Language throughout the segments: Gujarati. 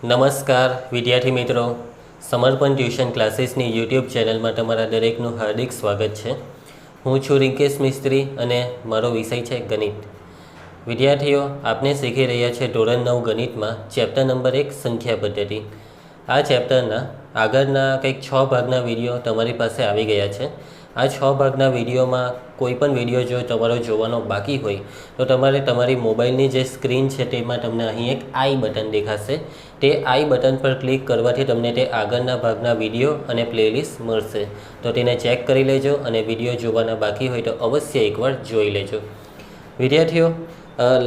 નમસ્કાર વિદ્યાર્થી મિત્રો, સમર્પણ ટ્યુશન ક્લાસીસની યુટ્યુબ ચેનલમાં તમારા દરેકનું હાર્દિક સ્વાગત છે. હું છું રિંકેશ મિસ્ત્રી અને મારો વિષય છે ગણિત. વિદ્યાર્થીઓ, આપને શીખી રહ્યા છે ધોરણ 9 ગણિતમાં ચેપ્ટર નંબર 1 સંખ્યા પદ્ધતિ. આ ચેપ્ટરના આગળના કંઈક 6 ભાગના વિડીયો તમારી પાસે આવી ગયા છે. આ 6 ભાગના વિડીયોમાં કોઈ પણ વિડીયો જો તમારો જોવાનો બાકી હોય તો તમારે તમારી મોબાઈલની જે સ્ક્રીન છે તેમાં તમને અહીં એક આઈ બટન દેખાશે. તે આઈ બટન પર ક્લિક કરવાથી તમને તે આગળના ભાગના વિડીયો અને પ્લેલિસ્ટ મળશે. તો તેને ચેક કરી લેજો અને વિડીયો જોવાના બાકી હોય તો અવશ્ય એકવાર જોઈ લેજો. વિદ્યાર્થીઓ,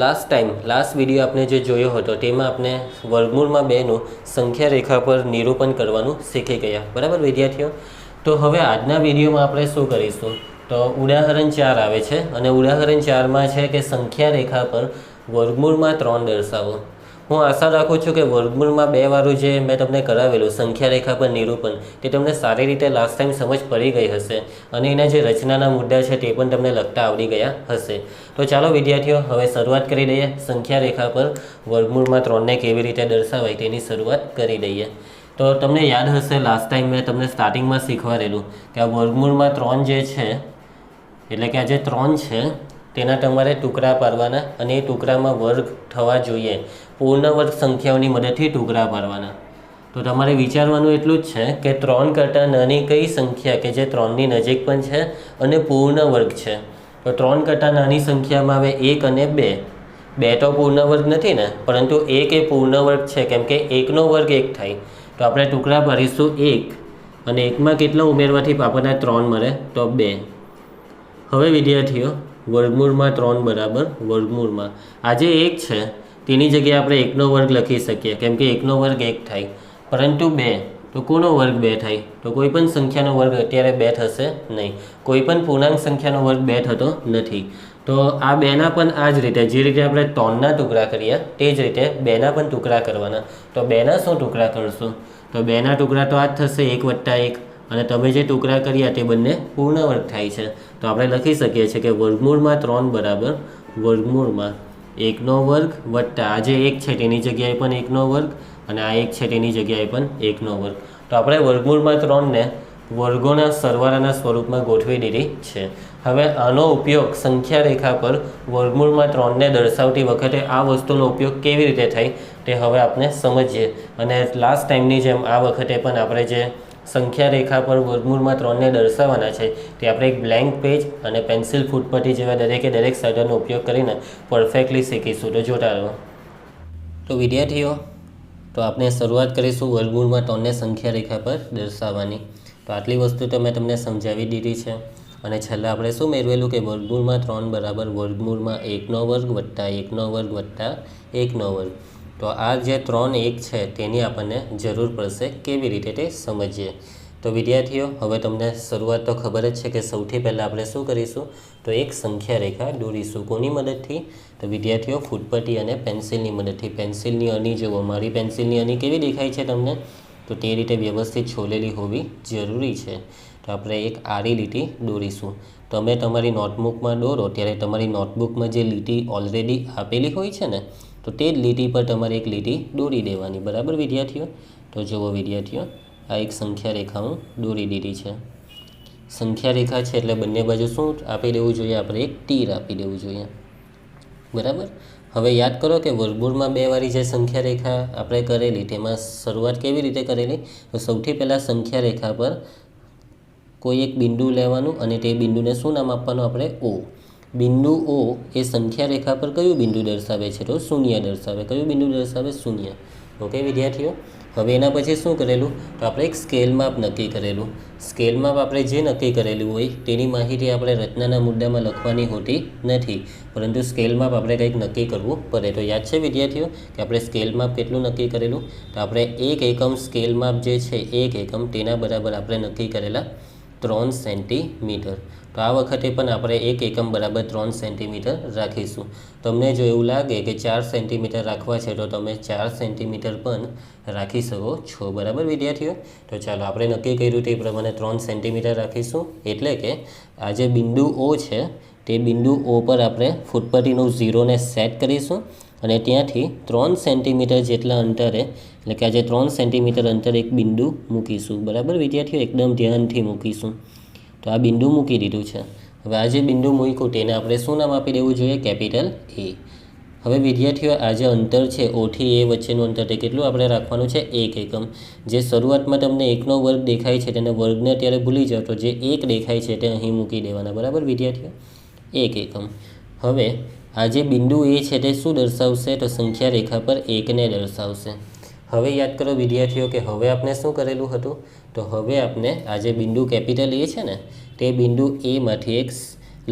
લાસ્ટ વિડીયો આપણે જે જોયો હતો તેમાં આપણે વર્ગમૂળમાં 2નું સંખ્યા રેખા પર નિરૂપણ કરવાનું શીખી ગયા, બરાબર વિદ્યાર્થીઓ? તો હવે આજના વિડીયોમાં આપણે શું કરીશું, તો ઉદાહરણ 4 આવે છે અને ઉદાહરણ 4માં છે કે સંખ્યા રેખા પર વર્ગમૂળમાં 3 દર્શાવો. હું આશા રાખું છું કે વર્ગમૂળમાં 2 વાળું જે મેં તમને કરાવેલું સંખ્યા રેખા પર નિરૂપણ તે તમને સારી રીતે લાસ્ટ ટાઈમ સમજ પડી ગઈ હશે અને એના જે રચનાના મુદ્દા છે તે પણ તમને લખતા આવડી ગયા હશે. તો ચાલો વિદ્યાર્થીઓ, હવે શરૂઆત કરી દઈએ. સંખ્યા રેખા પર વર્ગમૂળમાં 3ને કેવી રીતે દર્શાવાય તેની શરૂઆત કરી દઈએ. તો તમને યાદ હશે લાસ્ટ ટાઈમ મેં તમને સ્ટાર્ટિંગમાં શીખવાડેલું કે આ વર્ગમૂળમાં 3 જે છે એટલે કે આ જે 3 છે તેના તમારે ટુકડા પાડવાના અને એ ટુકડામાં વર્ગ થવા જોઈએ. પૂર્ણ વર્ગ સંખ્યાઓની મદદથી ટુકડા પાડવાના. તો તમારે વિચારવાનું એટલું જ છે કે 3 કરતાં નાની કઈ સંખ્યા કે જે 3ની નજીક પણ છે અને પૂર્ણ વર્ગ છે. તો 3 કરતાં નાની સંખ્યામાં આવે 1 અને 2. 2 તો પૂર્ણ વર્ગ નથી ને, પરંતુ 1 એ પૂર્ણ વર્ગ છે, કેમ કે 1નો વર્ગ 1 થાય. તો આપણે ટુકડા પાડીશું 1 અને 1માં કેટલા ઉમેરવાથી આપણને 3 મળે, તો 2. હવે વિદ્યાર્થીઓ, વર્ગમૂળમાં 3 બરાબર વર્ગમૂળમાં આ જે 1 છે તેની જગ્યાએ આપણે 1નો વર્ગ લખી શકીએ, કેમ કે 1નો વર્ગ 1 થાય. પરંતુ 2 તો કોનો વર્ગ 2 થાય? તો કોઈ પણ સંખ્યાનો વર્ગ અત્યારે 2 થશે નહીં. કોઈ પણ પૂર્ણાંક સંખ્યાનો વર્ગ 2 થતો નથી. તો આ 2ના પણ આ જ રીતે, જે રીતે આપણે 3ના ટુકડા કર્યા તે જ રીતે 2ના પણ ટુકડા કરવાના. તો 2ના શું ટુકડા કરશું? તો 2ના ટુકડા તો આ જ થશે, 1 + 1, અને તમે જે ટુકડા કર્યા તે બંને પૂર્ણ વર્ગ થાય છે. તો આપણે લખી શકીએ છીએ કે વર્ગમૂળમાં 3 બરાબર વર્ગમૂળમાં 1નો વર્ગ વત્તા આ જે 1 છે તેની જગ્યાએ પણ 1નો વર્ગ અને આ 1 છે તેની જગ્યાએ પણ 1નો વર્ગ. તો આપણે વર્ગમૂળમાં 3ને વર્ગોના સરવાળાના સ્વરૂપમાં ગોઠવી દીધી છે. હવે આનો ઉપયોગ સંખ્યા રેખા પર વર્ગમૂળમાં 3ને દર્શાવતી વખતે આ વસ્તુનો ઉપયોગ કેવી રીતે થાય તે હવે આપણે સમજીએ. અને લાસ્ટ ટાઈમની જેમ આ વખતે પણ આપણે જે સંખ્યા રેખા પર વર્ગમૂળમાં 3ને દર્શાવવાના છે તે આપણે એક બ્લેન્ક પેજ અને પેન્સિલ ફૂટપટ્ટી જેવા દરેક સાધનનો ઉપયોગ કરીને પરફેક્ટલી શીખીશું. તો જોતા રહો. તો વિદ્યાર્થીઓ, તો આપણે શરૂઆત કરીશું વર્ગમૂળમાં 3ને સંખ્યા રેખા પર દર્શાવવાની. તો આટલી વસ્તુ તો મેં તમને સમજાવી દીધી છે. અને છેલ્લે આપણે શું મેળવેલું કે વર્ગમૂળમાં 3 બરાબર વર્ગમૂળમાં 1નો વર્ગ વત્તા 1નો વર્ગ વત્તા 1નો વર્ગ. તો આ જે 3 1 છે તેની આપણને જરૂર પડશે. કેવી રીતે તે સમજીએ. તો વિદ્યાર્થીઓ, હવે તમને શરૂઆત તો ખબર જ છે કે સૌથી પહેલાં આપણે શું કરીશું, તો એક સંખ્યા રેખા દોરીશું. કોની મદદથી? તો વિદ્યાર્થીઓ, ફૂટપટ્ટી અને પેન્સિલની મદદથી. પેન્સિલની અણી જુઓ, મારી પેન્સિલની અણી કેવી દેખાય છે તમને? તો તે રીતે વ્યવસ્થિત છોલેલી હોવી જરૂરી છે. તો આપણે એક આડી લીટી દોરીશું. તમે તમારી નોટબુકમાં દોરો ત્યારે તમારી નોટબુકમાં જે લીટી ઓલરેડી આપેલી હોય છે ને, તો તે જ લીટી પર તમારે એક લીટી દોરી દેવાની, બરાબર વિદ્યાર્થીઓ? તો જુઓ વિદ્યાર્થીઓ, આ એક સંખ્યા રેખા હું દોરી દીધી છે. સંખ્યા રેખા છે એટલે બંને બાજુ શું આપી દેવું જોઈએ? આપણે એક તીર આપી દેવું જોઈએ, બરાબર? હવે યાદ કરો કે વર્ગમૂળમાં 2 વાળી જે સંખ્યા રેખા આપણે કરેલી તેમાં શરૂઆત કેવી રીતે કરેલી? તો સૌથી પહેલાં સંખ્યા રેખા પર કોઈ એક બિંદુ લેવાનું અને તે બિંદુને શું નામ આપવાનું? આપણે O. બિંદુ O એ સંખ્યા રેખા પર કયું બિંદુ દર્શાવે છે? તો શૂન્ય દર્શાવે. કયું બિંદુ દર્શાવે? શૂન્ય. ઓકે વિદ્યાર્થીઓ, હવે એના પછી શું કરેલું? તો આપણે એક સ્કેલ માપ નક્કી કરેલું. સ્કેલ માપ આપણે જે નક્કી કરેલું હોય તેની માહિતી આપણે રચનાના મુદ્દામાં લખવાની હોતી નથી, પરંતુ સ્કેલ માપ આપણે કંઈક નક્કી કરવું પડે. તો યાદ છે વિદ્યાર્થીઓ કે આપણે સ્કેલ માપ કેટલું નક્કી કરેલું? તો આપણે 1 એકમ સ્કેલ માપ જે છે 1 એકમ તેના બરાબર આપણે નક્કી કરેલા 3 સેન્ટીમીટર. તો આ વખતે પણ આપણે 1 એકમ બરાબર 3 સેન્ટીમીટર રાખીશું. તમને જો એવું લાગે કે 4 સેન્ટીમીટર રાખવા છે તો તમે 4 સેન્ટીમીટર પણ રાખી શકો છો, બરાબર વિદ્યાર્થીઓ? તો ચાલો, આપણે નક્કી કર્યું તે પ્રમાણે 3 સેન્ટીમીટર રાખીશું. એટલે કે આ જે બિંદુ O છે તે બિંદુ O પર આપણે ફૂટપટ્ટીનું 0ને સેટ કરીશું અને ત્યાંથી 3 સેન્ટીમીટર જેટલા અંતરે, એટલે કે આજે 3 સેન્ટીમીટર અંતરે એક બિંદુ મૂકીશું. બરાબર વિદ્યાર્થીઓ, એકદમ ધ્યાનથી મૂકીશું. તો આ બિંદુ મૂકી દીધું છે. હવે આ જે બિંદુ મૂક્યું તેને આપણે શું નામ આપી દેવું જોઈએ? કેપિટલ એ. હવે વિદ્યાર્થીઓ, આ જે અંતર છે ઓથી એ વચ્ચેનું અંતર તે કેટલું આપણે રાખવાનું છે? 1 એકમ. જે શરૂઆતમાં તમને 1નો વર્ગ દેખાય છે તેને વર્ગને અત્યારે ભૂલી જાઓ, તો જે 1 દેખાય છે તે અહીં મૂકી દેવાના. બરાબર વિદ્યાર્થીઓ, 1 એકમ. હવે આ જે બિંદુ એ છે તે શું દર્શાવશે? તો સંખ્યા રેખા પર 1ને દર્શાવશે. હવે યાદ કરો વિદ્યાર્થીઓ કે હવે આપણે શું કરેલું હતું? તો હવે આપણે આ જે બિંદુ કેપિટલ એ છે ને તે બિંદુ એમાંથી એક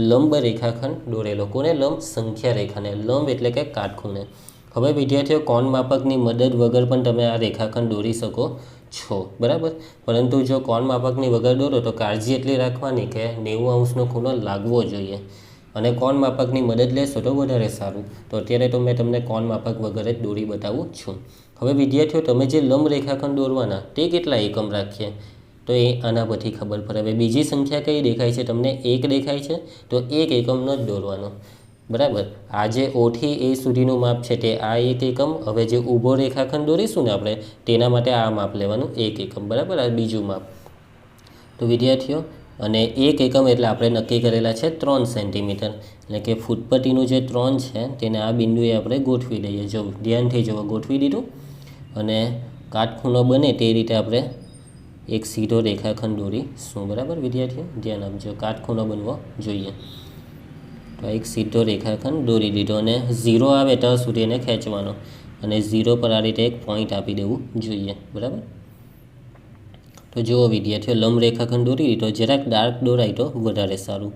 લંબ રેખાખંડ દોરેલો. કોને લંબ? સંખ્યા રેખાને. લંબ એટલે કે કાટખૂણે. હવે વિદ્યાર્થીઓ, કોણ માપકની મદદ વગર પણ તમે આ રેખાખંડ દોરી શકો છો. બરાબર, પરંતુ જો કોણ માપકની વગર દોરો તો કાળજી એટલી રાખવાની કે 90 અંશનો ખૂણો લાગવો જોઈએ. અને કોણ માપકની મદદ લેશો તો વધારે સારું. તો અત્યારે તો મેં તમને કોણ માપક વગર જ દોરી બતાવું છું. હવે વિદ્યાર્થીઓ, તમે જે લંબ રેખાખંડ દોરવાના તે કેટલા એકમ રાખીએ? તો એ આના પરથી ખબર પડે. હવે બીજી સંખ્યા કઈ દેખાય છે તમને? 1 દેખાય છે, તો 1 એકમનો જ દોરવાનો. બરાબર, આ જે ઓથી એ સુધીનું માપ છે તે આ 1 એકમ. હવે જે ઊભો રેખાખંડ દોરીશું ને આપણે તેના માટે આ માપ લેવાનું 1 એકમ. બરાબર, આ બીજું માપ. તો વિદ્યાર્થીઓ, અને 1 એકમ એટલે આપણે નક્કી કરેલા છે 3 સેન્ટીમીટર, એટલે કે ફૂટપટ્ટીનું જે 3 છે તેને આ બિંદુએ આપણે ગોઠવી દઈએ. જો ધ્યાનથી જુઓ, ગોઠવી દીધું. અને કાટખૂણો બને તે રીતે આપણે એક સીધો રેખાખંડ દોરીશું. બરાબર વિદ્યાર્થીઓ, ધ્યાન આપજો, કાટખૂણો બનવો જોઈએ. તો એક સીધો રેખાખંડ દોરી દીધો અને 0 આવે ત્યાં સુધી એને ખેંચવાનો. અને 0 પર આ રીતે એક પોઈન્ટ આપી દેવું જોઈએ. બરાબર, તો જુઓ વિદ્યાર્થીઓ, લંબ રેખાખંડ દોરી દીધો. જરાક ડાર્ક દોરાય તો વધારે સારું.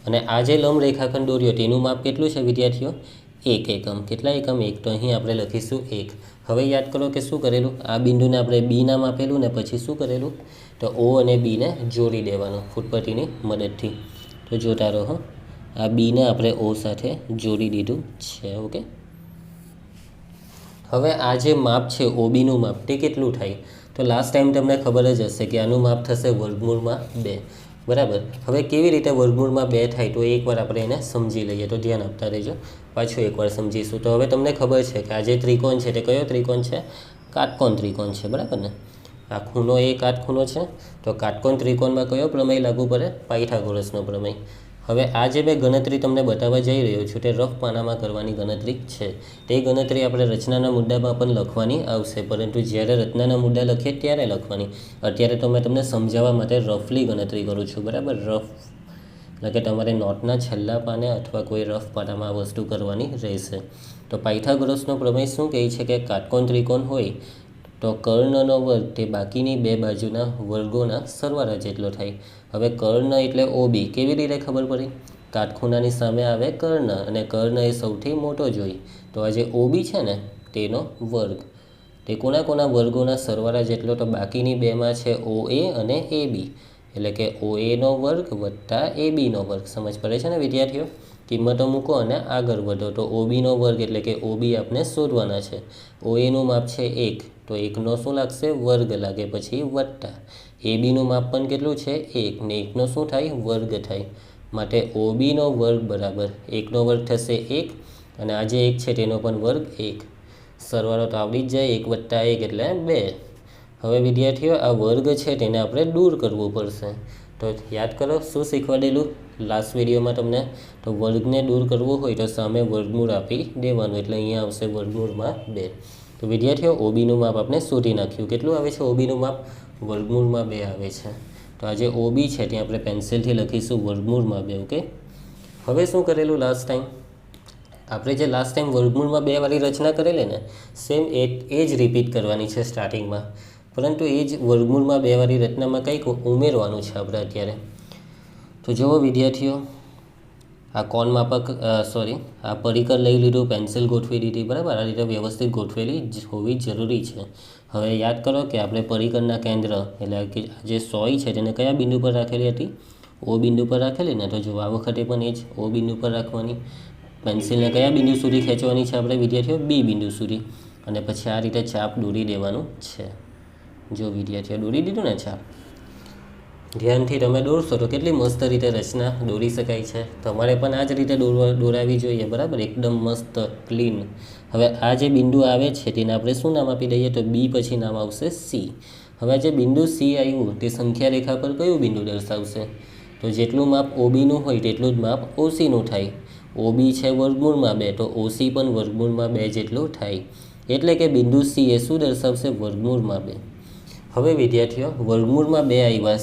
અને આ જે લંબ રેખાખંડ દોર્યો તેનું માપ કેટલું છે વિદ્યાર્થીઓ? 1 એકમ. કેટલા એકમ? 1. તો અહીં આપણે લખીશું 1. હવે યાદ કરો કે શું કરેલું? આ બિંદુને આપણે બી નામ આપેલું ને પછી શું કરેલું? તો ઓ અને બીને જોડી દેવાનું ફૂટપટ્ટીની મદદથી. તો જોતા રહો, આ બીને આપણે ઓ સાથે જોડી દીધું છે. ઓકે, હવે આ જે માપ છે ઓબીનું માપ તે કેટલું થાય? તો લાસ્ટ ટાઈમ તમને ખબર જ હશે કે આનું માપ થશે વર્ગમૂળમાં 2. બરાબર, હવે કેવી રીતે વર્ગમૂળમાં 2 થાય તો એકવાર આપણે એને સમજી લઈએ. તો ધ્યાન આપતા રહેજો, પાછું એકવાર સમજીશું. તો હવે તમને ખબર છે કે આ જે ત્રિકોણ છે તે કયો ત્રિકોણ છે? કાટકોણ ત્રિકોણ છે. બરાબર ને, આ ખૂણો એ કાટખૂણો છે. તો કાટકોણ ત્રિકોણમાં કયો પ્રમેય લાગુ પડે? પાયથાગોરસનો પ્રમેય. હવે આ જે મેં ગણતરી તમને બતાવવા જઈ રહ્યો છું તે રફ પાનામાં કરવાની ગણતરી છે. તે ગણતરી આપણે રચનાના મુદ્દામાં પણ લખવાની આવશે, પરંતુ જ્યારે રચનાના મુદ્દા લખીએ ત્યારે લખવાની. અત્યારે તો મેં તમને સમજાવવા માટે રફલી ગણતરી કરું છું. બરાબર, રફ એટલે કે તમારે નોટના છેલ્લા પાને અથવા કોઈ રફ પાનામાં આ વસ્તુ કરવાની રહેશે. તો પાયથાગોરસનો પ્રમેય શું કહે છે કે કાટકોણ ત્રિકોણ હોય તો કર્ણનો વર્ગ તે બાકીની 2 બાજુના વર્ગોના સરવાળા જેટલો થાય. હવે કર્ણ એટલે ઓબી કેવી રીતે ખબર પડી? કાટખૂણાની સામે આવે કર્ણ અને કર્ણ એ સૌથી મોટો જોઈ. તો આ જે ઓબી છે ને તેનો વર્ગ તે કોના વર્ગોના સરવાળા જેટલો? તો બાકીની 2માં છે OA અને AB, એટલે કે OAનો વર્ગ વત્તા ABનો વર્ગ. સમજ પડે છે ને વિદ્યાર્થીઓ? કિંમતો મૂકો અને આગળ વધો. તો OBનો વર્ગ એટલે કે OB આપણે શોધવાના છે. OAનું માપ છે 1, તો 1નો શું લાગશે? વર્ગ લાગે. પછી વત્તા ABનું માપ પણ કેટલું છે? 1, ને 1નો શું થાય? વર્ગ થાય. માટે OBનો વર્ગ બરાબર 1નો વર્ગ થશે 1, અને આ જે 1 છે તેનો પણ વર્ગ 1. સરવાળો તો આવડી જ જાય, 1 વત્તા 1 એટલે 2. હવે વિદ્યાર્થીઓ, આ વર્ગ છે તેને આપણે દૂર કરવું પડશે. તો યાદ કરો શું શીખવાડેલું લાસ્ટ વિડીયોમાં તમને? તો વર્ગને દૂર કરવું હોય તો સામે વર્ગમૂળ આપી દેવાનું, એટલે અહીંયા આવશે વર્ગમૂળમાં 2. તો વિદ્યાર્થીઓ, ઓબીનું માપ આપણે શોધી નાખ્યું. કેટલું આવે છે ઓબીનું માપ? વર્ગમૂળમાં 2 આવે છે. તો આ જે ઓબી છે ત્યાં આપણે પેન્સિલથી લખીશું વર્ગમૂળમાં 2. ઓકે, હવે શું કરેલું લાસ્ટ ટાઈમ? આપણે જે લાસ્ટ ટાઈમ વર્ગમૂળમાં 2 વાળી રચના કરેલી ને સેમ એ જ રિપીટ કરવાની છે સ્ટાર્ટિંગમાં, પરંતુ એ જ વર્ગમૂળમાં 2 વાળી રચનામાં કંઈક ઉમેરવાનું છે આપણે અત્યારે. તો જુઓ વિદ્યાર્થીઓ, આ કોણ માપક આ પરિકર લઈ લીધું, પેન્સિલ ગોઠવી દીધી. બરાબર, આ રીતે વ્યવસ્થિત ગોઠવેલી હોવી જરૂરી છે. હવે યાદ કરો કે આપણે પરિકરના કેન્દ્ર એટલે કે જે સોય છે તેને કયા બિંદુ પર રાખેલી હતી? O બિંદુ પર રાખેલી ને. તો જો આ વખતે પણ એ જ O બિંદુ પર રાખવાની. પેન્સિલને કયા બિંદુ સુધી ખેંચવાની છે આપણે વિદ્યાર્થીઓ? B બિંદુ સુધી. અને પછી આ રીતે ચાપ દોરી દેવાનું છે. જો વિદ્યાર્થીઓ દોરી દીધું ને ચાપ. ધ્યાનથી તમે દોરશો તો કેટલી મસ્ત રીતે રચના દોરી શકાય છે. તમારે પણ આ જ રીતે દોરાવી જોઈએ, બરાબર, એકદમ મસ્ત ક્લીન. હવે આ જે બિંદુ આવે છે તેને આપણે શું નામ આપી દઈએ? તો બી પછી નામ આવશે સી. હવે જે બિંદુ સી આવ્યું તે સંખ્યા રેખા પર કયું બિંદુ દર્શાવશે? તો જેટલું માપ ઓબીનું હોય તેટલું જ માપ ઓસીનું થાય. ઓબી છે વર્ગમૂળમાં 2, તો ઓસી પણ વર્ગમૂળમાં 2 જેટલું થાય. એટલે કે બિંદુ સી એ શું દર્શાવશે? વર્ગમૂળમાં 2. હવે વિદ્યાર્થીઓ, વર્ગમૂળમાં 2 આવ્યા,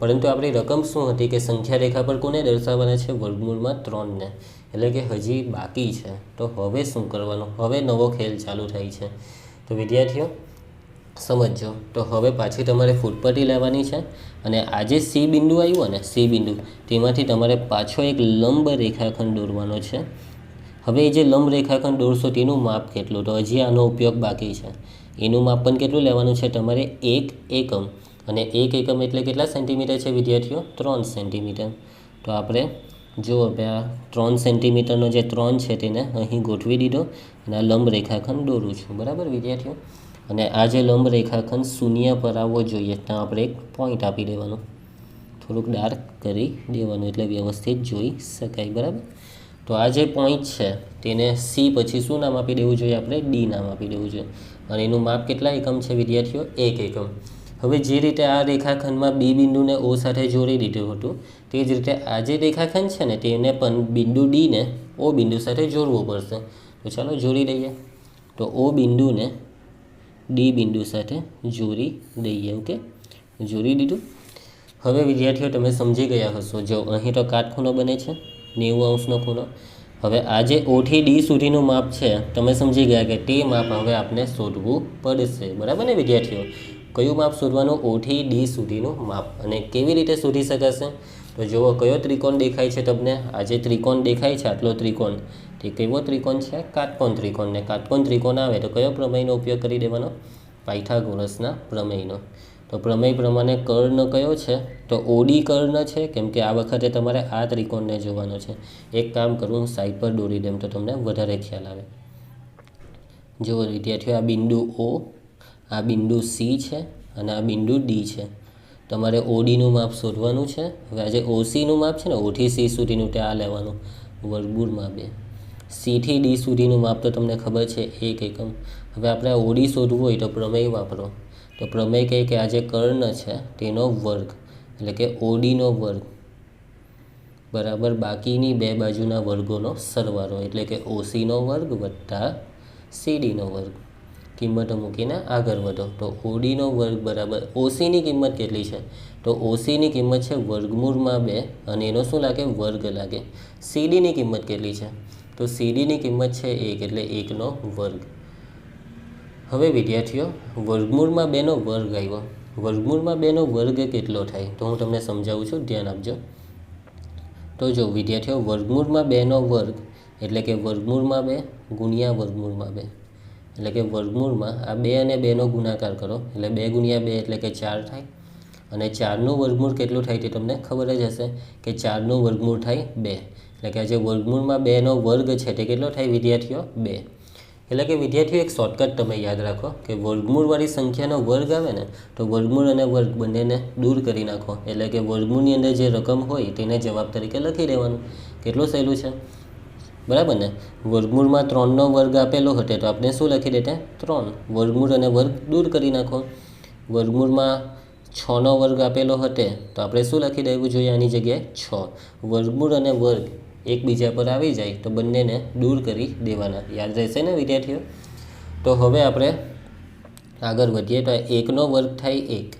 પરંતુ આપણી રકમ શું હતી કે સંખ્યા રેખા પર કોને દર્શાવવાના છે? વર્ગમૂળમાં 3ને. એટલે કે હજી બાકી છે. તો હવે શું કરવાનું? હવે નવો ખેલ ચાલુ થાય છે. તો વિદ્યાર્થીઓ સમજો. તો હવે પાછી તમારે ફૂટપટ્ટી લેવાની છે અને આ જે સી બિંદુ આવ્યું ને, સી બિંદુ, તેમાંથી તમારે પાછો એક લંબ રેખાખંડ દોરવાનો છે. હવે એ જે લંબ રેખાખંડ દોરશો તેનું માપ કેટલું? તો હજી આનો ઉપયોગ બાકી છે. એનું માપ પણ કેટલું લેવાનું છે તમારે? 1 એકમ. અને 1 એકમ એટલે કેટલા સેન્ટીમીટર છે વિદ્યાર્થીઓ? 3 સેન્ટીમીટર. તો આપણે જો હવે આ 3 સેન્ટીમીટરનો જે 3 છે તેને અહીં ગોઠવી દીધો અને આ લંબ રેખાખંડ દોરું છું, બરાબર વિદ્યાર્થીઓ. અને આ જે લંબ રેખાખંડ શૂન્ય પર આવવો જોઈએ ત્યાં આપણે એક પોઈન્ટ આપી દેવાનું, થોડુંક ડાર્ક કરી દેવાનું એટલે વ્યવસ્થિત જોઈ શકાય, બરાબર. તો આ જે પોઈન્ટ છે તેને સી પછી શું નામ આપી દેવું જોઈએ? આપણે ડી નામ આપી દેવું જોઈએ. અને એનું માપ કેટલા એકમ છે વિદ્યાર્થીઓ? 1 એકમ. હવે જે રીતે આ રેખાખંડમાં બી બિંદુને ઓ સાથે જોડી દીધું હતું, તે જ રીતે આ જે રેખાખંડ છે ને તેને પણ બિંદુ ડીને ઓ બિંદુ સાથે જોડવું પડશે. તો ચાલો જોડી દઈએ. તો ઓ બિંદુને ડી બિંદુ સાથે જોડી દઈએ. ઓકે, જોડી દીધું. હવે વિદ્યાર્થીઓ તમે સમજી ગયા હશો. જો અહીં તો કાટખૂણો બને છે 90° ખૂણો. હવે આ જે ઓથી ડી સુધીનું માપ છે તમે સમજી ગયા કે તે માપ હવે આપણે શોધવું પડશે, બરાબર ને વિદ્યાર્થીઓ? કયું માપ શોધવાનું? ઓથી ડી સુધીનું માપ. અને કેવી રીતે શોધી શકાશે? તો જુઓ, કયો ત્રિકોણ દેખાય છે તમને? આ જે ત્રિકોણ દેખાય છે, આટલો ત્રિકોણ, તે કેવો ત્રિકોણ છે? કાટકોણ ત્રિકોણ. ને કાટકોણ ત્રિકોણ આવે તો કયો પ્રમેયનો ઉપયોગ કરી દેવાનો? પાયથાગોરસના પ્રમેયનો. તો પ્રમેય પ્રમાણે કર્ણ કયો છે? તો ઓડી કર્ણ છે, કેમ કે આ વખતે તમારે આ ત્રિકોણને જોવાનો છે. એક કામ કરું, હું સાઈડ પર દોરી દઉં તો તમને વધારે ખ્યાલ આવે. જુઓ વિદ્યાર્થીઓ, આ બિંદુ ઓ, આ બિંદુ સી છે અને આ બિંદુ ડી છે. તમારે ઓડીનું માપ શોધવાનું છે. હવે આ જે ઓસીનું માપ છે ને, ઓથી સી સુધીનું, તે આ લેવાનું, વર્ગમૂળમાં 2. સીથી ડી સુધીનું માપ તો તમને ખબર છે 1 એકમ. હવે આપણે આ ઓડી શોધવું હોય તો પ્રમેય વાપરો. તો પ્રમેય કહે કે આ જે કર્ણ છે તેનો વર્ગ, એટલે કે ઓડીનો વર્ગ બરાબર બાકીની બે બાજુના વર્ગોનો સરવાળો, એટલે કે ઓસીનો વર્ગ વત્તા સીડીનો વર્ગ. કિંમતો મૂકીને આગળ વધો. તો ઓડીનો વર્ગ બરાબર ઓસીની કિંમત કેટલી છે? તો ઓસીની કિંમત છે વર્ગમૂળમાં 2 અને એનો શું લાગે? વર્ગ લાગે. સીડીની કિંમત કેટલી છે? તો સીડીની કિંમત છે 1, એટલે 1નો વર્ગ. હવે વિદ્યાર્થીઓ, વર્ગમૂળમાં 2નો વર્ગ આવ્યો. વર્ગમૂળમાં 2નો વર્ગ કેટલો થાય? તો હું તમને સમજાવું છું, ધ્યાન આપજો. તો જો વિદ્યાર્થીઓ, વર્ગમૂળમાં 2નો વર્ગ એટલે કે વર્ગમૂળમાં 2 ગુણ્યા વર્ગમૂળમાં 2, એટલે કે વર્ગમૂળમાં આ 2 અને 2નો ગુણાકાર કરો એટલે 2 ગુણ્યા 2 એટલે કે 4 થાય. અને 4નું વર્ગમૂળ કેટલું થાય તે તમને ખબર જ હશે કે 4નું વર્ગમૂળ થાય 2. એટલે કે આ જે વર્ગમૂળમાં 2નો વર્ગ છે તે કેટલો થાય વિદ્યાર્થીઓ? 2. એટલે કે વિદ્યાર્થીઓ એક શોર્ટકટ તમે યાદ રાખો કે વર્ગમૂળવાળી સંખ્યાનો વર્ગ આવે ને તો વર્ગમૂળ અને વર્ગ બંનેને દૂર કરી નાખો. એટલે કે વર્ગમૂળની અંદર જે રકમ હોય તેને જવાબ તરીકે લખી દેવાનું. કેટલું સહેલું છે, બરાબર ને? વર્ગમૂળમાં 3નો વર્ગ આપેલો હતો તો આપણે શું લખી દેતા? 3. વર્ગમૂળ અને વર્ગ દૂર કરી નાખો. વર્ગમૂળમાં 6નો વર્ગ આપેલો હતો તો આપણે શું લખી દેવું જોઈએ આની જગ્યાએ? 6. વર્ગમૂળ અને વર્ગ એકબીજા પર આવી જાય તો બંનેને દૂર કરી દેવાના. યાદ રહેશે ને વિદ્યાર્થીઓ? તો હવે આપણે આગળ વધીએ. તો 1નો વર્ગ થાય 1,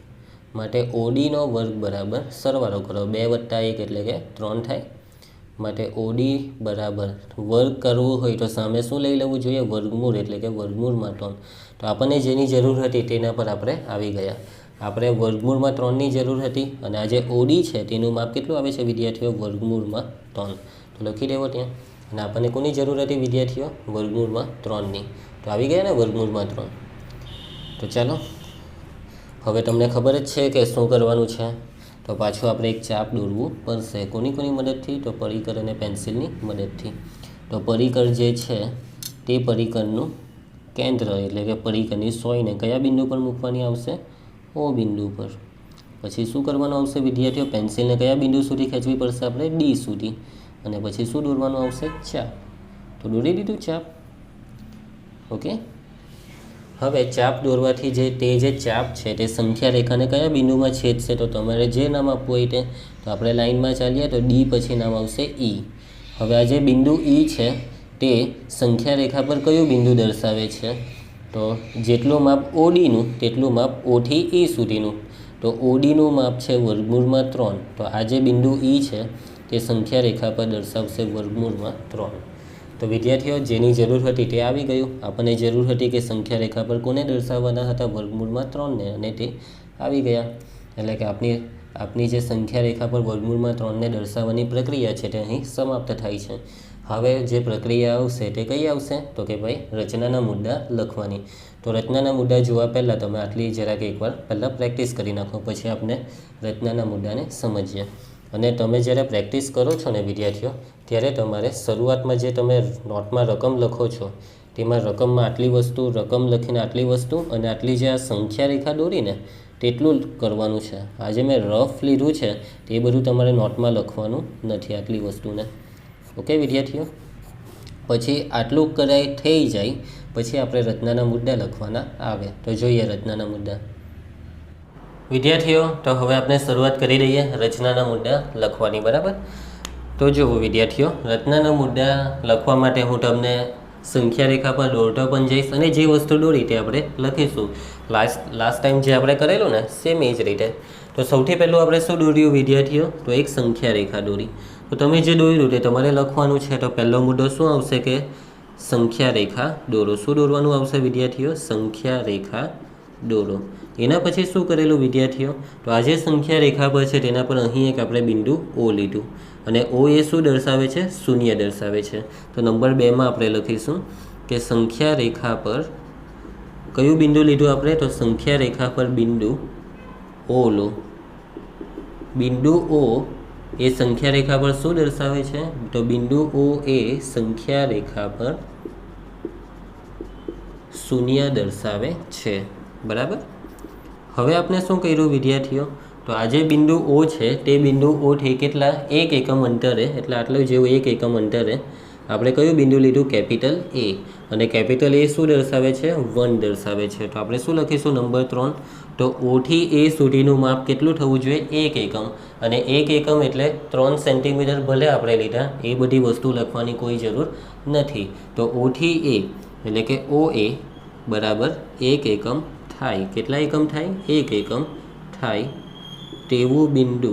માટે ઓડીનો વર્ગ બરાબર સરવાળો કરો. 2 વત્તા 1 એટલે કે 3 થાય. માટે ઓડી બરાબર વર્ગ કરવું હોય તો સામે શું લઈ લેવું જોઈએ? વર્ગમૂળ, એટલે કે વર્ગમૂળમાં 3. તો આપણને જેની જરૂર હતી તેના પર આપણે આવી ગયા. આપણે વર્ગમૂળમાં 3ની જરૂર હતી અને આ જે ઓડી છે તેનું માપ કેટલું આવે છે વિદ્યાર્થીઓ? વર્ગમૂળમાં 3. તો લખી દેવો ત્યાં. અને આપણને કોની જરૂર હતી વિદ્યાર્થીઓ? વર્ગમૂળમાં 3ની. તો આવી ગયા ને વર્ગમૂળમાં 3. તો ચાલો, હવે તમને ખબર જ છે કે શું કરવાનું છે. તો પાછું આપણે એક ચાપ દોરવું પડશે. કોની મદદથી? તો પરિકર અને પેન્સિલની મદદથી. તો પરિકર જે છે તે પરિકરનું કેન્દ્ર એટલે કે પરિકરની સોયને કયા બિંદુ પર મૂકવાની આવશે? ઓ બિંદુ પર. પછી શું કરવાનું આવશે વિદ્યાર્થીઓ? પેન્સિલને કયા બિંદુ સુધી ખેંચવી પડશે આપણે? ડી સુધી. અને પછી શું દોરવાનું આવશે? ચાપ. તો દોરી દીધું ચાપ. ઓકે. હવે ચાપ દોરવાથી જે ચાપ છે તે સંખ્યા રેખાને કયા બિંદુમાં છેદશે? તો તમારે જે નામ આપવું હોય તે. તો આપણે લાઇનમાં ચાલીએ તો ડી પછી નામ આવશે ઈ. હવે આ જે બિંદુ ઈ છે તે સંખ્યા રેખા પર કયું બિંદુ દર્શાવે છે? તો જેટલું માપ ઓડીનું તેટલું માપ ઓથી ઈ સુધીનું. તો ઓડીનું માપ છે વર્ગમૂળમાં 3. તો આ જે બિંદુ ઈ છે તે સંખ્યા રેખા પર દર્શાવશે વર્ગમૂળમાં 3. તો વિદ્યાર્થીઓ જેની જરૂર હતી તે આવી ગયું. આપણને જરૂર હતી કે સંખ્યા રેખા પર કોને દર્શાવવાના હતા? વર્ગમૂળમાં 3ને, અને તે આવી ગયા. એટલે કે આપની જે સંખ્યા રેખા પર વર્ગમૂળમાં 3ને દર્શાવવાની પ્રક્રિયા છે તે અહીં સમાપ્ત થાય છે. હવે જે પ્રક્રિયા આવશે તે કઈ આવશે? તો કે ભાઈ રચનાના મુદ્દા લખવાની. તો રચનાના મુદ્દા જોવા પહેલાં તમે આટલી જરાક એકવાર પહેલાં પ્રેક્ટિસ કરી નાખો, પછી આપણે રચનાના મુદ્દાને સમજીએ. અને તમે જ્યારે પ્રેક્ટિસ કરો છો ને વિદ્યાર્થીઓ, ત્યારે તમારે શરૂઆતમાં જે તમે નોટમાં રકમ લખો છો તેમાં રકમમાં આટલી વસ્તુ, રકમ લખીને આટલી વસ્તુ અને આટલી જે આ સંખ્યા રેખા દોરીને તેટલું કરવાનું છે. આજે મેં રફ લીધું છે તે બધું તમારે નોટમાં લખવાનું નથી, આટલી વસ્તુને. ઓકે વિદ્યાર્થીઓ. પછી આટલું કરાય થઈ જાય પછી આપણે રચનાના મુદ્દા લખવાના આવે. તો જોઈએ રચનાના મુદ્દા. વિદ્યાર્થીઓ, તો હવે આપણે શરૂઆત કરી દઈએ રચનાના મુદ્દા લખવાની. બરાબર. તો જુઓ વિદ્યાર્થીઓ, રચનાના મુદ્દા લખવા માટે હું તમને સંખ્યા રેખા પર દોરતો પણ જઈશ અને જે વસ્તુ દોરી તે આપણે લખીશું. લાસ્ટ ટાઈમ જે આપણે કરેલું ને સેમ એ જ રીતે. તો સૌથી પહેલું આપણે શું દોર્યું વિદ્યાર્થીઓ? તો એક સંખ્યા રેખા દોરી. તો તમે જે દોર્યું તે તમારે લખવાનું છે. તો પહેલો મુદ્દો શું આવશે કે સંખ્યા રેખા દોરો. શું દોરવાનું આવશે વિદ્યાર્થીઓ? સંખ્યા રેખા દોરો. એના પછી શું કરેલું વિદ્યાર્થીઓ? તો આ જે સંખ્યા રેખા પર છે તેના પર અહીં એક આપણે બિંદુ ઓ લીધું અને ઓ એ શું દર્શાવે છે? શૂન્ય દર્શાવે છે. તો નંબર 2માં આપણે લખીશું કે સંખ્યા રેખા પર કયું બિંદુ લીધું આપણે? તો સંખ્યા રેખા પર બિંદુ ઓ લો. બિંદુ ઓ એ સંખ્યા રેખા પર શું દર્શાવે છે? તો બિંદુ ઓ એ સંખ્યા રેખા પર શૂન્ય દર્શાવે છે. બરાબર. હવે આપણે શું કર્યું વિદ્યાર્થીઓ? તો આ જે બિંદુ ઓ છે તે બિંદુ ઓથી કેટલા? 1 એકમ અંતરે, એટલે આટલું જેવું 1 એકમ અંતરે આપણે કયું બિંદુ લીધું? કેપિટલ એ. અને કેપિટલ એ શું દર્શાવે છે? 1 દર્શાવે છે. તો આપણે શું લખીશું? નંબર 3. તો ઓથી એ સુધીનું માપ કેટલું થવું જોઈએ? 1 એકમ. અને 1 એકમ એટલે 3 સેન્ટીમીટર ભલે આપણે લીધા, એ બધી વસ્તુ લખવાની કોઈ જરૂર નથી. તો ઓથી એ એટલે કે ઓ એ બરાબર 1 એકમ થાય. કેટલા એકમ થાય? 1 એકમ થાય તેવું બિંદુ,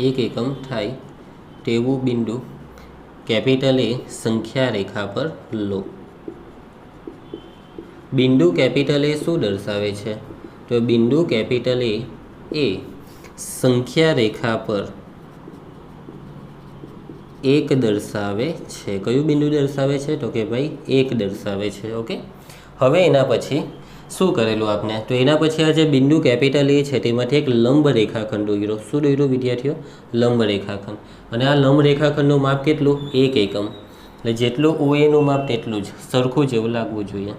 1 એકમ થાય તેવું બિંદુ કેપિટલ એ સંખ્યા રેખા પર લો. બિંદુ કેપિટલ એ શું દર્શાવે છે? તો બિંદુ કેપિટલ એ સંખ્યા રેખા પર 1 દર્શાવે છે. કયું બિંદુ દર્શાવે છે? તો કે ભાઈ 1 દર્શાવે છે. ઓકે. હવે એના પછી શું કરેલું આપણે? તો એના પછી આ જે બિંદુ કેપિટલ એ છે તેમાંથી એક લંબ રેખાખંડ દોર્યો. શું દોર્યું વિદ્યાર્થીઓ? લંબ રેખાખંડ. અને આ લંબ રેખાખંડનું માપ કેટલું? 1 એકમ. એટલે જેટલું ઓ એનું માપ તેટલું જ સરખું જેવું લાગવું જોઈએ.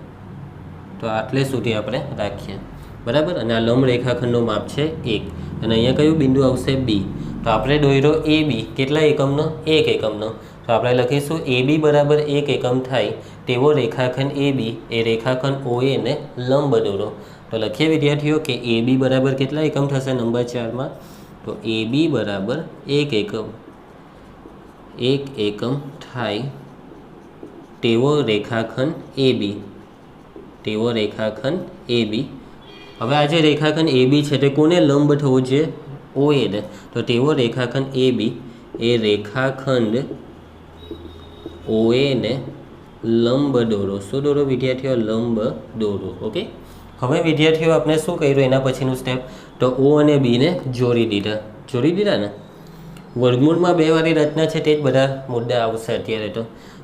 તો આટલે સુધી આપણે રાખીએ. બરાબર. અને આ લંબ રેખાખંડનું માપ છે 1. અને અહીંયા કયું બિંદુ આવશે? બી. તો આપણે દોર્યો એ બી. કેટલા એકમનો? 1 એકમનો. તો આપણે લખીશું એ બી બરાબર 1 એકમ થાય તેવો રેખાખંડ એ બી એ રેખાખંડ ઓ એને લંબ દોરો. તો લખીએ વિદ્યાર્થીઓ કે એ બી બરાબર કેટલા એકમ થશે નંબર 4માં? તો એ બી બરાબર 1 એકમ. 1 એકમ થાય તેવો રેખાખંડ એ બી. તેવો રેખાખંડ એ બી. હવે આ જે રેખાખંડ એ બી છે તે કોને લંબ થવો જોઈએ? ઓ એને. તો તેવો રેખાખંડ એ બી એ રેખાખંડ ઓ એને લંબ દોરો. શું દોરો વિદ્યાર્થીઓ? લંબ દોરો. ઓકે. હવે વિદ્યાર્થીઓ આપણે શું કર્યું એના પછીનું સ્ટેપ? તો ઓ અને બીને જોડી દીધા. જોડી દીધા ને? વર્ગમૂળમાં 2 વાળી રચના છે તે જ બધા મુદ્દા આવશે અત્યારે.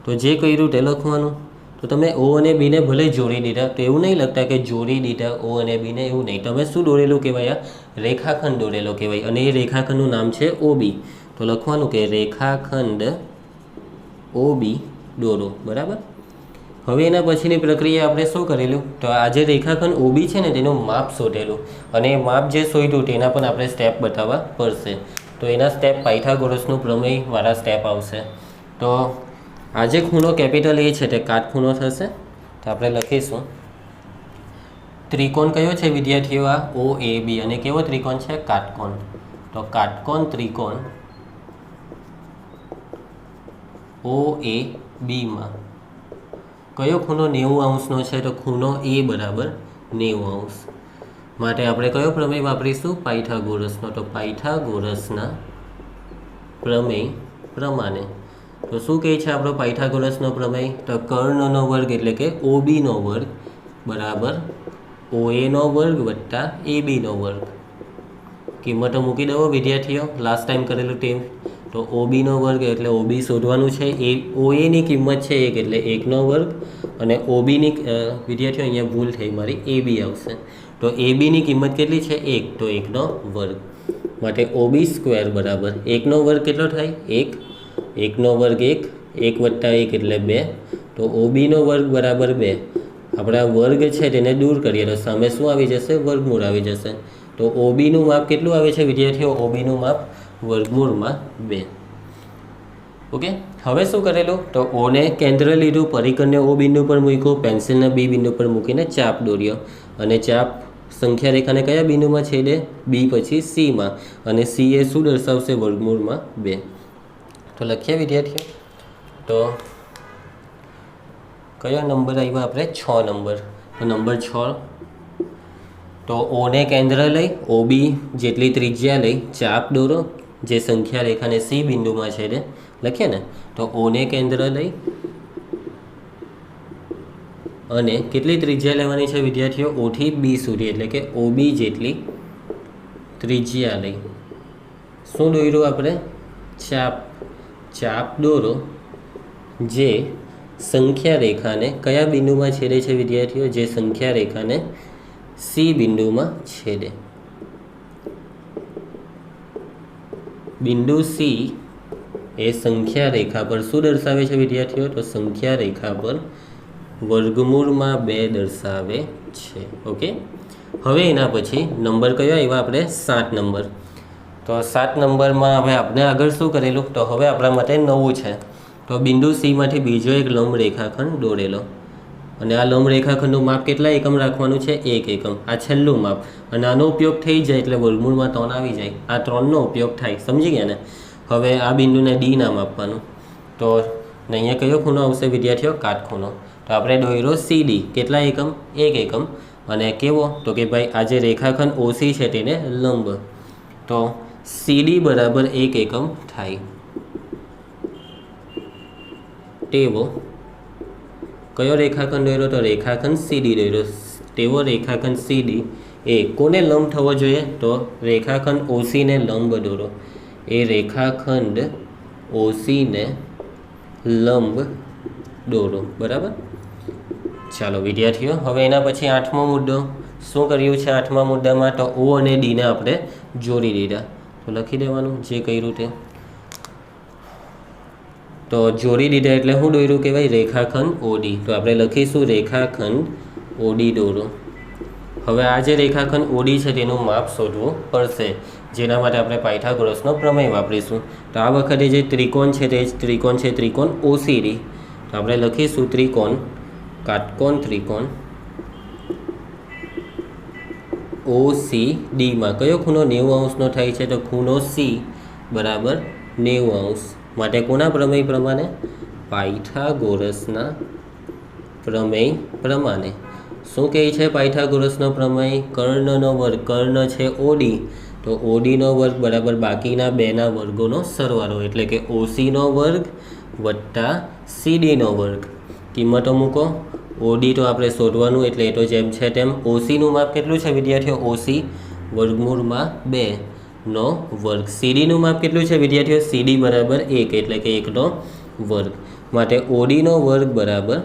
તો જે કર્યું તે લખવાનું. તો તમે ઓ અને બીને ભલે જોડી દીધા, તો એવું નહીં લખતા કે જોડી દીધા ઓ અને બીને, એવું નહીં. તમે શું દોરેલું કહેવાય? આ રેખાખંડ દોરેલો કહેવાય. અને એ રેખાખંડનું નામ છે ઓ બી. તો લખવાનું કે રેખાખંડ ઓ બી દોરો. બરાબર. હવે એના પછીની પ્રક્રિયા આપણે શું કરેલું, તો આ જે રેખાખંડ ઓબી છે ને તેનું માપ શોધેલું, અને એ માપ જે શોધ્યું તેના પણ આપણે સ્ટેપ બતાવવા પડશે. તો એના સ્ટેપ પાયથાગોરસનું પ્રમેયવાળા સ્ટેપ આવશે. તો આ જે ખૂણો કેપિટલ એ છે તે કાટખૂણો થશે. તો આપણે લખીશું ત્રિકોણ કયો છે વિદ્યાર્થીઓ, આ ઓ એ બી, અને કેવો ત્રિકોણ છે, કાટકોણ. તો કાટકોણ ત્રિકોણ ઓ એ બીમાં કયો ખૂણો 90 અંશનો છે, તો ખૂણો એ બરાબર 90 અંશ. માટે આપણે કયો પ્રમેય વાપરીશું, પાયથાગોરસનો. તો પાયથાગોરસના પ્રમેય પ્રમાણે તો શું કહે છે આપણો પાયથાગોરસનો પ્રમેય, તો કર્ણનો વર્ગ એટલે કે ઓબીનો વર્ગ બરાબર ઓએનો વર્ગ વત્તા એબીનો વર્ગ. કિંમતો મૂકી દો વિદ્યાર્થીઓ, લાસ્ટ ટાઈમ કરેલું તેમ. તો ઓબીનો વર્ગ એટલે ઓબી શોધવાનું છે, એ ઓએની કિંમત છે 1 એટલે 1નો વર્ગ, અને ઓબીની વિદ્યાર્થીઓ અહીંયા ભૂલ થઈ મારી, એબી આવશે. તો એબીની કિંમત કેટલી છે, 1, તો 1નો વર્ગ. માટે ઓબી સ્ક્વેર બરાબર 1નો વર્ગ કેટલો થાય, 1, 1નો વર્ગ 1, 1 વત્તા 1 એટલે 2. તો ઓબીનો વર્ગ બરાબર 2. આપણા વર્ગ છે તેને દૂર કરીએ તો સામે શું આવી જશે, વર્ગમૂળ આવી જશે. તો ઓબીનું માપ કેટલું આવે છે વિદ્યાર્થીઓ, ઓબીનું માપ વર્ગમૂળમાં 2. ઓકે, હવે શું કરેલું, તો ઓને કેન્દ્ર લીધું, પરિકરને ઓ બિંદુ પર મૂક્યું, પેન્સિલને બી બિંદુ પર મૂકીને ચાપ દોર્યો, અને ચાપ સંખ્યા રેખાને કયા બિંદુમાં છેદે, બી પછી સીમાં, અને સી એ શું દર્શાવશે, વર્ગમૂળમાં 2. તો લખીએ વિદ્યાર્થીઓ, તો કયો નંબર આવ્યો આપણે, 6 નંબર. તો નંબર 6. તો ઓને કેન્દ્ર લઈ, ઓબી જેટલી ત્રિજ્યા લઈ ચાપ દોરો જે સંખ્યા રેખાને સી બિંદુમાં છેદે. લખીએ ને, તો ઓને કેન્દ્ર લઈ અને કેટલી ત્રિજ્યા લેવાની છે વિદ્યાર્થીઓ, ઓથી બી સુધી, એટલે કે ઓબી જેટલી ત્રિજ્યા લઈ શું દોર્યું આપણે, ચાપ દોરો જે સંખ્યા રેખાને કયા બિંદુમાં છેદે છે વિદ્યાર્થીઓ, જે સંખ્યા રેખાને સી બિંદુમાં છેદે. બિંદુ સી એ સંખ્યા રેખા પર શું દર્શાવે છે વિદ્યાર્થીઓ, તો સંખ્યા રેખા પર વર્ગમૂળમાં 2 દર્શાવે છે. ઓકે, હવે એના પછી નંબર કયો આવ્યો આપણે, 7 નંબર. તો 7 નંબરમાં હવે આપણે આગળ શું કરેલું, તો હવે આપણા માટે નવું છે. તો બિંદુ સીમાંથી બીજો એક લંબ રેખાખંડ દોરેલો, અને આ લંબ રેખાખંડનું માપ કેટલા એકમ રાખવાનું છે, 1 એકમ. આ છેલ્લું માપ, અને આનો ઉપયોગ થઈ જાય એટલે વર્ગમૂળમાં 3 આવી જાય. આ 3નો ઉપયોગ થાય, સમજી ગયા ને. હવે આ બિંદુને ડી નામ આપવાનું. તો અહીંયા કયો ખૂણો આવશે વિદ્યાર્થીઓ, કાટખૂણો. તો આપણે દોર્યો સીડી, કેટલા એકમ, 1 એકમ. અને કેવો, તો કે ભાઈ આ જે રેખાખંડ ઓસી છે તેને લંબ. તો સીડી બરાબર 1 એકમ થાય. તેવો કયો રેખાખંડ દોર્યો, તો રેખાખંડ સીડી દોર્યો. તેવો રેખાખંડ સીડી એ કોને લંબ થવો જોઈએ, તો રેખાખંડ ઓસીને લંબ દોરો. એ રેખાખંડ ઓસીને લંબ દોરો, બરાબર. ચાલો વિદ્યાર્થીઓ, હવે એના પછી 8મો મુદ્દો શું કર્યું છે. 8મા મુદ્દામાં તો ઓ અને ડીને આપણે જોડી દીધા. તો લખી દેવાનું જે કર્યું તે. તો જોડી દીધા એટલે શું દોર્યું કહેવાય, રેખાખંડ ઓડી. તો આપણે લખીશું રેખાખંડ ઓડી દોરો. હવે આ જે રેખાખંડ ઓડી છે તેનું માપ શોધવું પડશે, જેના માટે આપણે પાયથાગોરસનો પ્રમેય વાપરીશું. તો આ વખતે જે ત્રિકોણ છે તે ત્રિકોણ છે ત્રિકોણ ઓસીડી. તો આપણે લખીશું ત્રિકોણ કાટકોણ ત્રિકોણ ઓસીડીમાં કયો ખૂણો 90 અંશનો થાય છે, તો ખૂણો સી બરાબર 90 અંશ. માટે કોના પ્રમેય પ્રમાણે, પાયથાગોરસના પ્રમેય પ્રમાણે. શું કહે છે પાયથાગોરસનો પ્રમેય, કર્ણનો વર્ગ, કર્ણ છે ઓડી, તો ઓડીનો વર્ગ બરાબર બાકીના 2ના વર્ગોનો સરવાળો, એટલે કે ઓસીનો વર્ગ વત્તા સીડીનો વર્ગ. કિંમતો મૂકો. ઓડી તો આપણે શોધવાનું એટલે એ તો જેમ છે તેમ. ઓસીનું માપ કેટલું છે વિદ્યાર્થીઓ, ઓસી વર્ગમૂળમાં 2નો વર્ગ. સીડીનું માપ કેટલું છે વિદ્યાર્થીઓ, સીડી બરાબર 1 એટલે કે 1નો વર્ગ. માટે ઓડીનો વર્ગ બરાબર,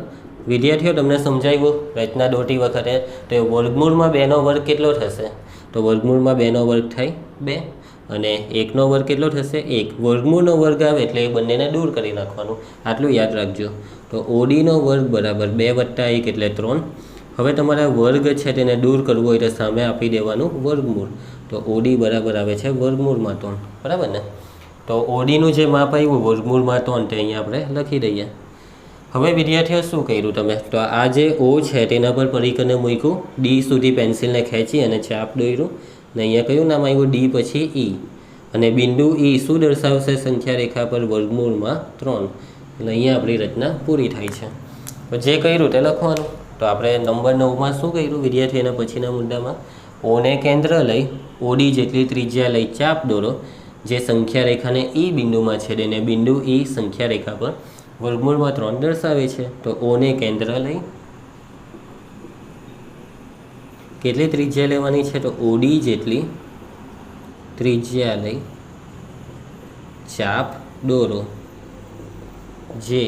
વિદ્યાર્થીઓ તમને સમજાવ્યું રચના દોરતી વખતે, તો વર્ગમૂળમાં 2નો વર્ગ કેટલો થશે, તો વર્ગમૂળમાં 2નો વર્ગ થાય 2, અને 1નો વર્ગ કેટલો થશે, 1. વર્ગમૂળનો વર્ગ આવે એટલે એ બંનેને દૂર કરી નાખવાનું, આટલું યાદ રાખજો. તો ઓડીનો વર્ગ બરાબર 2 + 1 એટલે 3. હવે તમારે વર્ગ છે તેને દૂર કરવો હોય તો સામે આપી દેવાનું વર્ગમૂળ. તો ઓડી બરાબર આવે છે વર્ગમૂળમાં 3. બરાબર ને? તો ઓડીનું જે માપ આવ્યું વર્ગમૂળમાં 3 તે અહીંયા આપણે લખી દઈએ. હવે વિદ્યાર્થીઓ શું કર્યું તમે? તો આ જે ઓ છે તેના પર પરિકરને મૂક્યું, ડી સુધી પેન્સિલને ખેંચી અને ચાપ દોર્યું, અને અહીંયા કયું નામ આવ્યું? ડી પછી ઈ. અને બિંદુ ઈ શું દર્શાવશે? સંખ્યા રેખા પર વર્ગમૂળમાં 3. એટલે અહીંયા આપણી રચના પૂરી થાય છે. તો જે કર્યું તે લખવાનું. તો આપણે નંબર 9માં શું કર્યું વિદ્યાર્થી? એના પછીના મુદ્દામાં ઓને કેન્દ્ર લઈ ઓડી જેટલી ત્રિજ્યા લઈ ચાપ દોરો જે સંખ્યા રેખાને ઈ બિંદુમાં છેદે અને બિંદુ ઈ સંખ્યા રેખા પર વર્ગમૂળમાં 3 દર્શાવે છે. તો ઓને કેન્દ્ર લઈ કેટલી ત્રિજ્યા લેવાની છે? તો ઓડી જેટલી ત્રિજ્યા લઈ ચાપ દોરો જે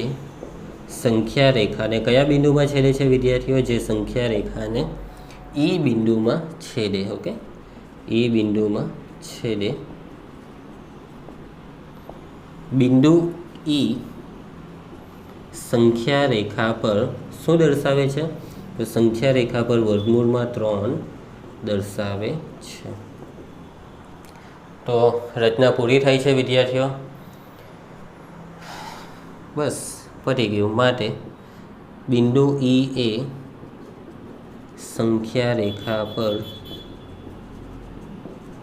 સંખ્યા રેખાને કયા બિંદુમાં છેદે છે વિદ્યાર્થીઓ? જે સંખ્યા રેખાને ઈ બિંદુમાં છેદે. ઓકે, ઈ બિંદુમાં છેદે. બિંદુ ઈ સંખ્યા રેખા પર શું દર્શાવે છે? તો સંખ્યા રેખા પર વર્ગમૂળમાં 3 દર્શાવે છે. તો રચના પૂરી થાય છે વિદ્યાર્થીઓ. બસ પતી ગયું. માટે બિંદુ ઈ એ સંખ્યા રેખા પર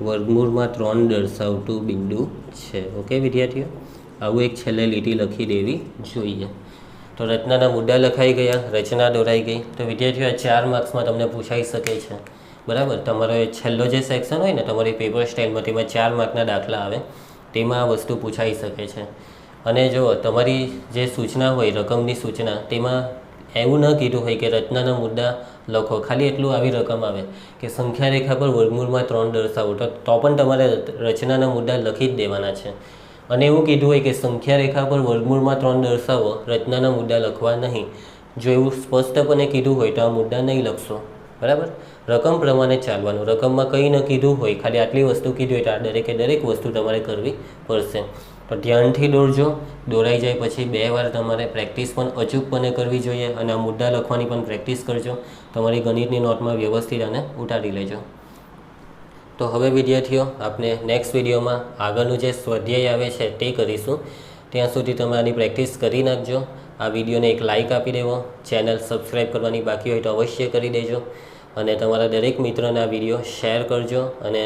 વર્ગમૂળમાં 3 દર્શાવતું બિંદુ છે. ઓકે વિદ્યાર્થીઓ, આવું એક છેલ્લે લીટી લખી દેવી જોઈએ. તો રચનાના મુદ્દા લખાઈ ગયા, રચના દોરાઈ ગઈ. તો વિદ્યાર્થીઓ 4 માર્ક્સમાં તમને પૂછાઈ શકે છે. બરાબર, તમારો છેલ્લો જે સેક્શન હોય ને તમારી પેપર સ્ટાઇલમાં, તેમાં 4 માર્કના દાખલા આવે, તેમાં આ વસ્તુ પૂછાઈ શકે છે. અને જો તમારી જે સૂચના હોય રકમની સૂચના, તેમાં એવું ન કીધું હોય કે રચનાના મુદ્દા લખો, ખાલી એટલું આવી રકમ આવે કે સંખ્યા રેખા પર વર્ગમૂળમાં 3 દર્શાવો, તો પણ તમારે રચનાના મુદ્દા લખી જ દેવાના છે. અને એવું કીધું હોય કે સંખ્યા રેખા પર વર્ગમૂળમાં 3 દર્શાવો, રચનાના મુદ્દા લખવા નહીં. જો એવું સ્પષ્ટપણે કીધું હોય તો આ મુદ્દા નહીં લખશો. બરાબર, રકમ પ્રમાણે ચાલવાનું. રકમમાં કંઈ ન કીધું હોય, ખાલી આટલી વસ્તુ કીધી હોય તો આ દરેક વસ્તુ તમારે કરવી પડશે. તો ધ્યાનથી દોરજો. દોરાઈ જાય પછી 2 વાર તમારે પ્રેક્ટિસ પણ અચૂકપણે કરવી જોઈએ. અને આ મુદ્દા લખવાની પણ પ્રેક્ટિસ કરજો. તમારી ગણિતની નોટમાં વ્યવસ્થિત અને ઉતારી લેજો. તો હવે વિદ્યાર્થીઓ આપણે નેક્સ્ટ વિડીયોમાં આગળનું જે સ્વાધ્યાય આવે છે તે કરીશું. ત્યાં સુધી તમે આની પ્રેક્ટિસ કરી નાખજો. આ વિડીયોને એક લાઇક આપી દેવો. ચેનલ સબસ્ક્રાઈબ કરવાની બાકી હોય તો અવશ્ય કરી દેજો. અને તમારા દરેક મિત્રોને આ વિડીયો શેર કરજો. અને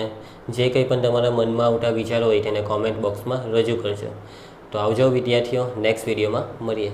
જે કંઈ પણ તમારા મનમાં આવતા વિચારો હોય તેને કોમેન્ટ બોક્સમાં રજૂ કરજો. તો આવજો વિદ્યાર્થીઓ, નેક્સ્ટ વિડીયોમાં મળીએ.